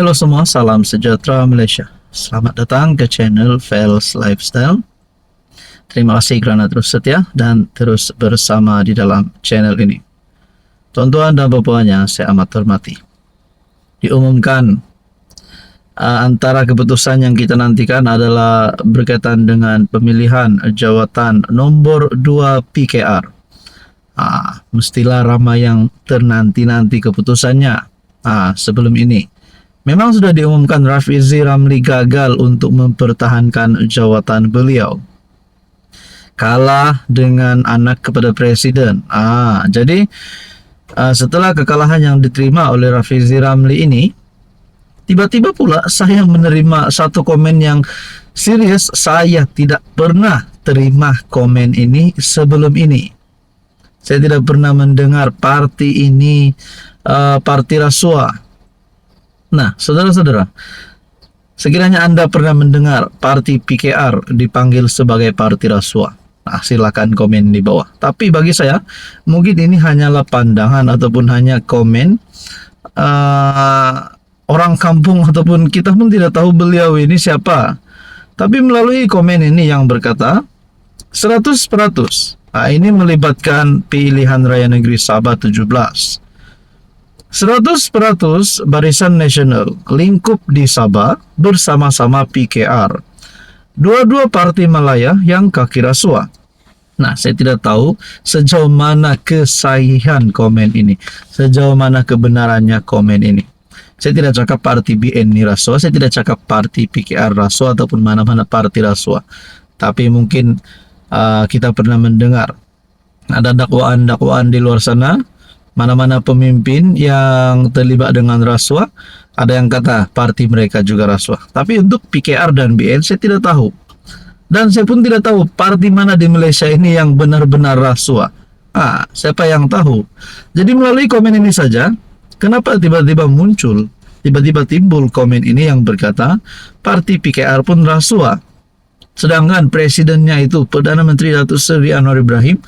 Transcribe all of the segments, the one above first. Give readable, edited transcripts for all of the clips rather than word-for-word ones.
Halo semua, salam sejahtera Malaysia. Selamat datang ke channel Fels Lifestyle. Terima kasih kerana terus setia dan terus bersama di dalam channel ini. Tuan-tuan dan puan-puannya, saya amat hormati. Diumumkan antara keputusan yang kita nantikan adalah berkaitan dengan pemilihan jawatan nombor 2 PKR. Mestilah ramai yang ternanti-nanti keputusannya. Sebelum ini memang sudah diumumkan Rafizi Ramli gagal untuk mempertahankan jawatan beliau. Kalah dengan anak kepada presiden. Jadi setelah kekalahan yang diterima oleh Rafizi Ramli ini, tiba-tiba pula saya menerima satu komen yang serius. Saya tidak pernah terima komen ini sebelum ini. Saya tidak pernah mendengar parti ini parti rasuah. Nah, saudara-saudara, sekiranya Anda pernah mendengar parti PKR dipanggil sebagai parti rasuah, silakan komen di bawah. Tapi bagi saya, mungkin ini hanyalah pandangan ataupun hanya komen orang kampung, ataupun kita pun tidak tahu beliau ini siapa. Tapi melalui komen ini yang berkata 100%, ini melibatkan pilihan raya negeri Sabah 17. 100% Barisan Nasional lingkup di Sabah bersama-sama PKR. Dua-dua parti Malaya yang kaki rasuah. Nah, saya tidak tahu sejauh mana kesahihan komen ini, sejauh mana kebenarannya komen ini. Saya tidak cakap parti BN ini rasuah, saya tidak cakap parti PKR rasuah ataupun mana-mana parti rasuah. Tapi mungkin kita pernah mendengar ada dakwaan-dakwaan di luar sana, mana-mana pemimpin yang terlibat dengan rasuah, ada yang kata parti mereka juga rasuah. Tapi untuk PKR dan BN saya tidak tahu. Dan saya pun tidak tahu parti mana di Malaysia ini yang benar-benar rasuah. Siapa yang tahu? Jadi melalui komen ini saja, kenapa tiba-tiba muncul, tiba-tiba timbul komen ini yang berkata parti PKR pun rasuah. Sedangkan presidennya itu Perdana Menteri Datuk Seri Anwar Ibrahim,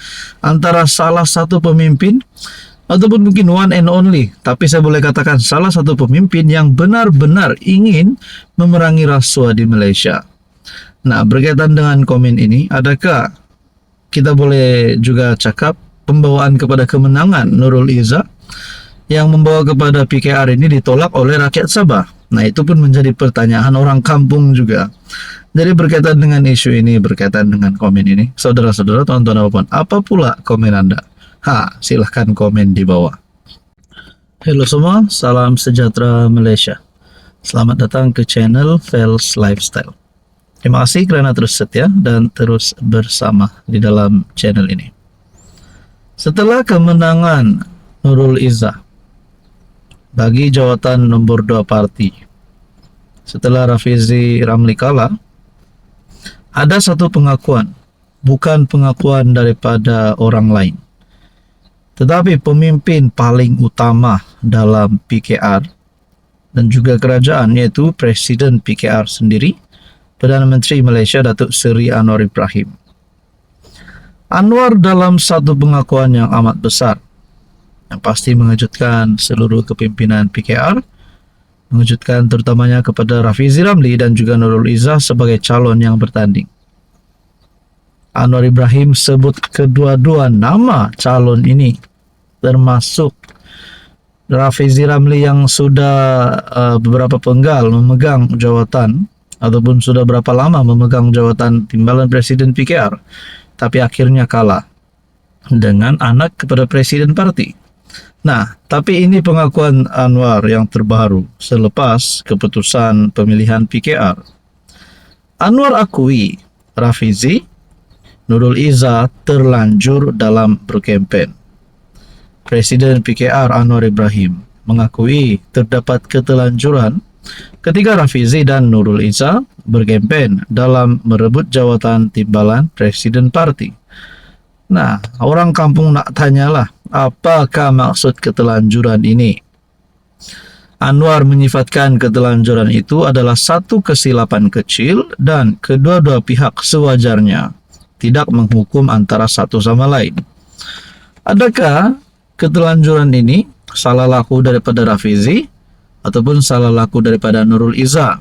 antara salah satu pemimpin ataupun mungkin one and only, tapi saya boleh katakan salah satu pemimpin yang benar-benar ingin memerangi rasuah di Malaysia. Nah, berkaitan dengan komen ini, adakah kita boleh juga cakap pembawaan kepada kemenangan Nurul Izzah yang membawa kepada PKR ini ditolak oleh rakyat Sabah? Nah, itu pun menjadi pertanyaan orang kampung juga. Jadi berkaitan dengan isu ini, berkaitan dengan komen ini, saudara-saudara, tuan-tuan, apa pula komen Anda? Silahkan komen di bawah. Halo semua, salam sejahtera Malaysia. Selamat datang ke channel Fels Lifestyle. Terima kasih kerana terus setia dan terus bersama di dalam channel ini. Setelah kemenangan Nurul Izzah bagi jawatan nombor 2 parti, setelah Rafizi Ramli kalah, ada satu pengakuan, bukan pengakuan daripada orang lain, tetapi pemimpin paling utama dalam PKR dan juga kerajaan, yaitu Presiden PKR sendiri, Perdana Menteri Malaysia Datuk Seri Anwar Ibrahim. Anwar dalam satu pengakuan yang amat besar, yang pasti mengejutkan seluruh kepimpinan PKR, mengejutkan terutamanya kepada Rafizi Ramli dan juga Nurul Izzah sebagai calon yang bertanding. Anwar Ibrahim sebut kedua-dua nama calon ini, termasuk Rafizi Ramli yang sudah beberapa penggal memegang jawatan ataupun sudah berapa lama memegang jawatan timbalan Presiden PKR, tapi akhirnya kalah dengan anak kepada Presiden parti. Nah, tapi ini pengakuan Anwar yang terbaru selepas keputusan pemilihan PKR. Anwar akui Rafizi, Nurul Izzah terlanjur dalam berkempen. Presiden PKR Anwar Ibrahim mengakui terdapat keterlanjuran ketika Rafizi dan Nurul Izzah berkempen dalam merebut jawatan timbalan Presiden parti. Nah, orang kampung nak tanyalah, apakah maksud keterlanjuran ini? Anwar menyifatkan keterlanjuran itu adalah satu kesilapan kecil dan kedua-dua pihak sewajarnya tidak menghukum antara satu sama lain. Adakah keterlanjuran ini salah laku daripada Rafizi ataupun salah laku daripada Nurul Izzah.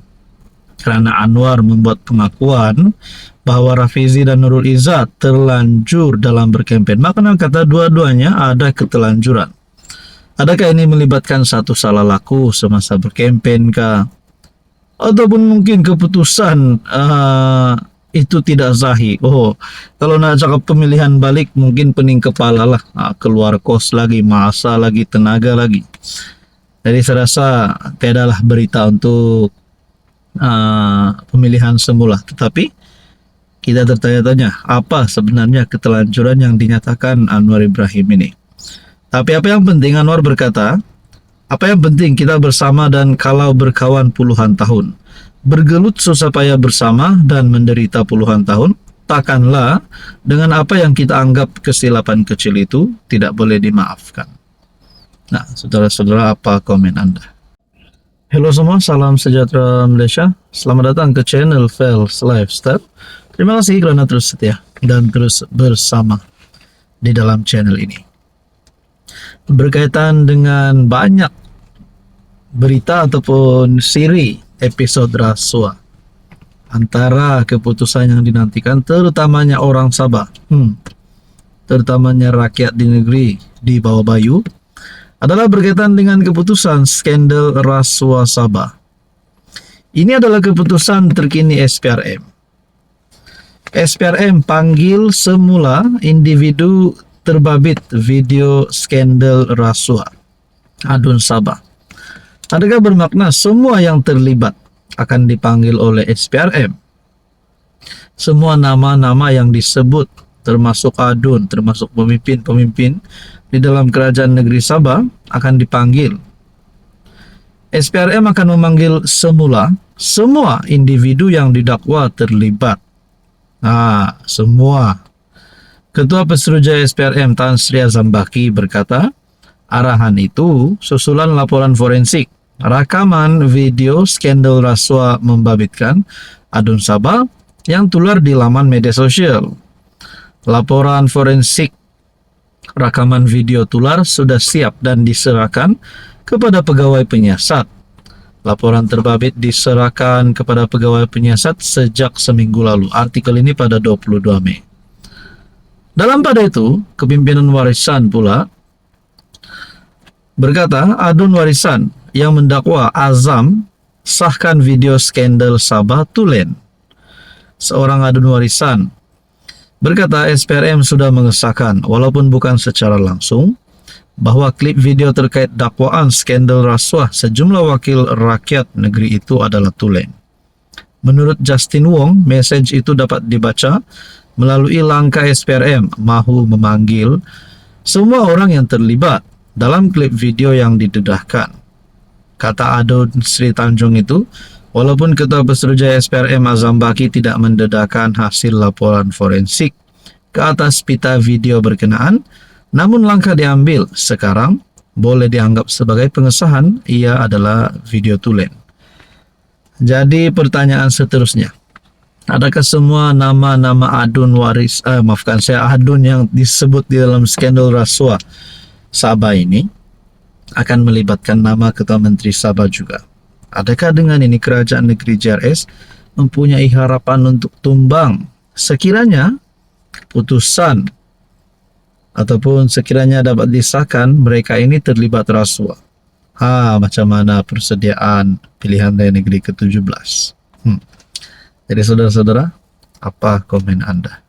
Karena Anwar membuat pengakuan bahwa Rafizi dan Nurul Izzah terlanjur dalam berkempen. Maka kata dua-duanya ada ketelanjuran. Adakah ini melibatkan satu salah laku semasa berkempen kah? Ataupun mungkin keputusan itu tidak sahih. Oh, kalau nak cakap pemilihan balik mungkin pening kepala lah. Keluar kos lagi, masa lagi, tenaga lagi. Jadi saya rasa tiadalah berita untuk pemilihan semula. Tetapi kita tertanya-tanya apa sebenarnya ketelanjuran yang dinyatakan Anwar Ibrahim ini. Tapi apa yang penting, Anwar berkata, apa yang penting kita bersama dan kalau berkawan puluhan tahun, bergelut susah payah bersama dan menderita puluhan tahun, takkanlah dengan apa yang kita anggap kesilapan kecil itu tidak boleh dimaafkan. Nah, saudara-saudara, apa komen Anda? Halo semua, salam sejahtera Malaysia. Selamat datang ke channel Fels Lifestyle. Terima kasih kerana terus setia dan terus bersama di dalam channel ini. Berkaitan dengan banyak berita ataupun siri episod rasuah antara keputusan yang dinantikan terutamanya orang Sabah, terutamanya rakyat di negeri di bawah Bayu, adalah berkaitan dengan keputusan skandal rasuah Sabah. Ini adalah keputusan terkini SPRM. SPRM panggil semula individu terbabit video skandal rasuah Adun Sabah. Adakah bermakna semua yang terlibat akan dipanggil oleh SPRM? Semua nama-nama yang disebut termasuk Adun, termasuk pemimpin-pemimpin di dalam kerajaan negeri Sabah akan dipanggil. SPRM akan memanggil semula semua individu yang didakwa terlibat. Semua. Ketua Pesuruhjaya SPRM Tan Sri Azam Baki berkata, arahan itu susulan laporan forensik rakaman video skandal rasuah membabitkan Adun Sabah yang tular di laman media sosial. Laporan forensik rakaman video tular sudah siap dan diserahkan kepada pegawai penyiasat. Laporan terbabit diserahkan kepada pegawai penyiasat sejak seminggu lalu. Artikel ini pada 22 Mei. Dalam pada itu, kepimpinan warisan pula berkata, Adun warisan yang mendakwa Azam sahkan video skandal Sabah tulen. Seorang Adun warisan berkata SPRM sudah mengesahkan, walaupun bukan secara langsung, bahwa klip video terkait dakwaan skandal rasuah sejumlah wakil rakyat negeri itu adalah tulen. Menurut Justin Wong, mesej itu dapat dibaca melalui langkah SPRM mahu memanggil semua orang yang terlibat dalam klip video yang didedahkan. Kata Adun Sri Tanjung itu, walaupun Ketua Pesuruhjaya SPRM Azam Baki tidak mendedahkan hasil laporan forensik ke atas pita video berkenaan, namun langkah diambil sekarang boleh dianggap sebagai pengesahan ia adalah video tulen. Jadi pertanyaan seterusnya, adakah semua nama-nama Adun Adun yang disebut di dalam skandal rasuah Sabah ini akan melibatkan nama Ketua Menteri Sabah juga? Adakah dengan ini kerajaan negeri JRS mempunyai harapan untuk tumbang sekiranya keputusan ataupun sekiranya dapat disahkan mereka ini terlibat rasuah? Macam mana persediaan pilihan raya negeri ke-17? Jadi saudara-saudara, apa komen Anda?